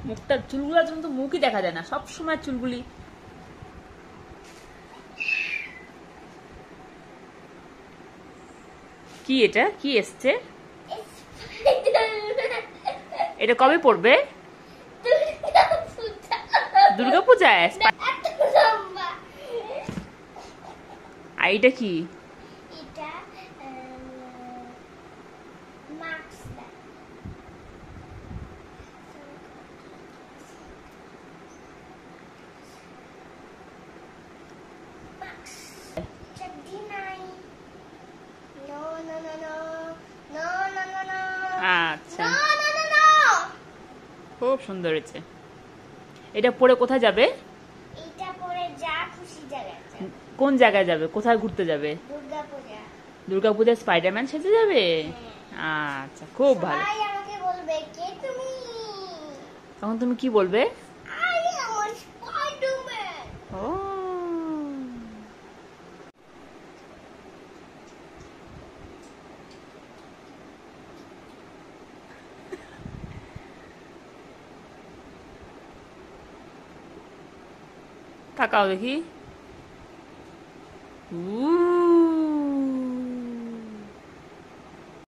মুখটা চুলগুলোর জন্য তো মুখই দেখা যায় না, সব সময় চুলগুলি। কি এটা কি এসছে? এটা কবে পড়বে? দুর্গাপূজায়। আর এটা কি? আচ্ছা, খুব সুন্দর হয়েছে। এটা পরে কোথায় যাবে? এটা পরে যা খুশি জায়গায় যাবে। কোন জায়গায় যাবে? কোথায় ঘুরতে যাবে? দুর্গাপূজা। দুর্গাপূজায় স্পাইডারম্যান সেজে যাবে? আচ্ছা, খুব ভালো। সবাই আমাকে বলবে কে তুমি? তখন তুমি কি বলবে? I am Spiderman. ও, তাকাও দেখি।